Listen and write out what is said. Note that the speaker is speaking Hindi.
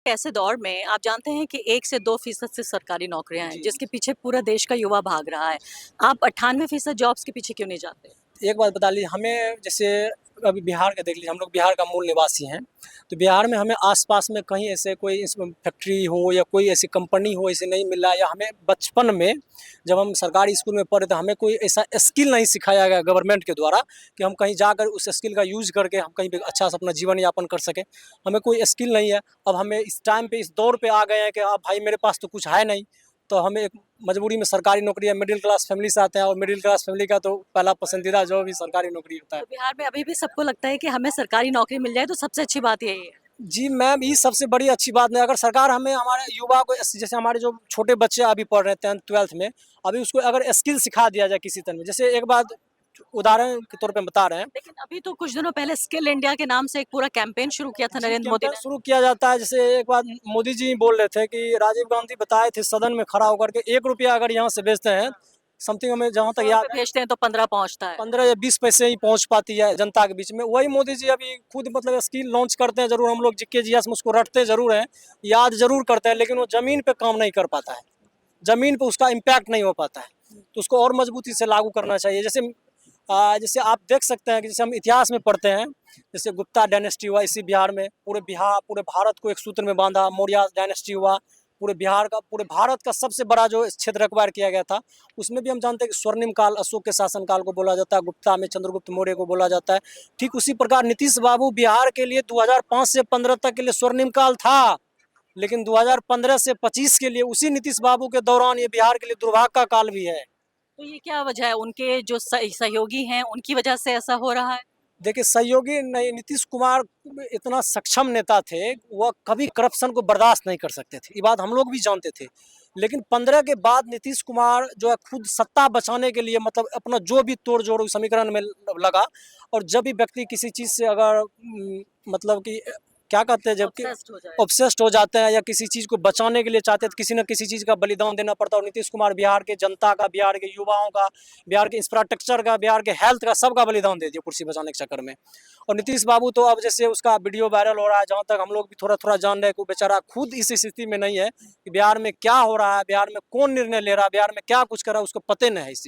ऐसे दौर में आप जानते हैं कि 1 से 2% से सरकारी नौकरियां हैं, जी, जिसके पीछे पूरा देश का युवा भाग रहा है। आप 98% जॉब्स के पीछे क्यों नहीं जाते? एक बात बता लीजिए हमें जैसे अभी बिहार का देख लीजिए हम लोग बिहार का मूल निवासी हैं। तो बिहार में हमें आस-पास में कहीं ऐसे कोई फैक्ट्री हो या कोई ऐसी कंपनी हो ऐसे नहीं मिल रहा है या हमें बचपन में जब हम सरकारी स्कूल में पढ़े तो हमें कोई ऐसा स्किल नहीं सिखाया गया गवर्नमेंट के द्वारा कि हम कहीं जाकर उस स्किल का यूज़ करके हम कहीं पे अच्छा से अपना जीवन यापन कर सकें। हमें कोई स्किल नहीं है। अब हमें इस टाइम पे इस दौर पे आ गए हैं कि अब भाई मेरे पास तो कुछ है नहीं। तो हमें एक मजबूरी में सरकारी नौकरी है, मिडिल क्लास फैमिली से आते हैं और मिडिल क्लास फैमिली का तो पहला पसंदीदा जॉब ही सरकारी नौकरी होता है। तो बिहार में अभी भी सबको लगता है कि हमें सरकारी नौकरी मिल जाए तो सबसे अच्छी बात यही है। जी मैम, ये सबसे बड़ी अच्छी बात नहीं, अगर सरकार हमें हमारे युवा को जैसे हमारे जो छोटे बच्चे अभी पढ़ रहे हैं 10th-12th में, अभी उसको अगर स्किल सिखा दिया जाए किसी तरह में, जैसे एक बात उदाहरण के तौर पे हम बता रहे हैं। लेकिन अभी तो कुछ दिनों पहले स्किल इंडिया के नाम से एक पूरा कैंपेन शुरू किया था जी, नरेंद्र मोदी कैंपेन ने। शुरू किया जाता है। जैसे एक बार मोदी जी बोल रहे थे कि राजीव गांधी बताए थे सदन में खड़ा होकर के ₹1 अगर यहाँ से बेचते हैं, समथिंग हमें जहाँ तक 100 याद रुपए है भेजते हैं तो 15 पहुंचता है। 15 या 20 पैसे ही पहुँच पाती है जनता के बीच में। वही मोदी जी अभी खुद मतलब स्किल लॉन्च करते हैं, ज़रूर हम लोग जीके-जीएस में उसको रटते ज़रूर हैं, याद ज़रूर करते हैं, लेकिन वो ज़मीन पे काम नहीं कर पाता है। ज़मीन पे उसका इम्पैक्ट नहीं हो पाता है। तो उसको और मजबूती से लागू करना चाहिए। जैसे आप देख सकते हैं कि जैसे हम इतिहास में पढ़ते हैं, जैसे गुप्ता डायनेस्टी हुआ इसी बिहार में, पूरे भारत को एक सूत्र में बाँधा, मौर्य डायनेस्टी हुआ, पूरे भारत का सबसे बड़ा जो क्षेत्र एक्वायर किया गया था, उसमें भी हम जानते हैं कि स्वर्णिम काल अशोक के शासनकाल को बोला जाता है, गुप्ता में चंद्रगुप्त मौर्य को बोला जाता है। ठीक उसी प्रकार नीतीश बाबू बिहार के लिए 2005 से 15 तक के लिए स्वर्णिम काल था, लेकिन 2015 से 25 के लिए उसी नीतीश बाबू के दौरान ये बिहार के लिए दुर्भाग्य का काल भी है। तो ये क्या वजह है? उनके जो सहयोगी हैं, उनकी वजह से ऐसा हो रहा है? देखिए सहयोगी नहीं, नीतीश कुमार इतना सक्षम नेता थे, वह कभी करप्शन को बर्दाश्त नहीं कर सकते थे, ये बात हम लोग भी जानते थे। लेकिन 15 के बाद नीतीश कुमार जो है खुद सत्ता बचाने के लिए मतलब अपना जो भी तोड़-जोड़ उस समीकरण में लगा, और जब भी व्यक्ति किसी चीज़ से अगर मतलब कि क्या कहते हैं जबकि ऑब्सेस्ड हो जाए। ऑब्सेस्ड हो जाते हैं या किसी चीज़ को बचाने के लिए चाहते हैं तो किसी न किसी चीज़ का बलिदान देना पड़ता है, और नीतीश कुमार बिहार के जनता का, बिहार के युवाओं का, बिहार के इंफ्रास्ट्रक्चर का, बिहार के हेल्थ का, सबका बलिदान दे दिया कुर्सी बचाने के चक्कर में। और नीतीश बाबू तो अब जैसे उसका वीडियो वायरल हो रहा है, जहाँ तक हम लोग भी थोड़ा-थोड़ा जान रहे हैं कि वो बेचारा खुद इस स्थिति में नहीं है कि बिहार में क्या हो रहा है, बिहार में कौन निर्णय ले रहा है, बिहार में क्या कुछ कर रहा है, उसको पता नहीं है इस चीज़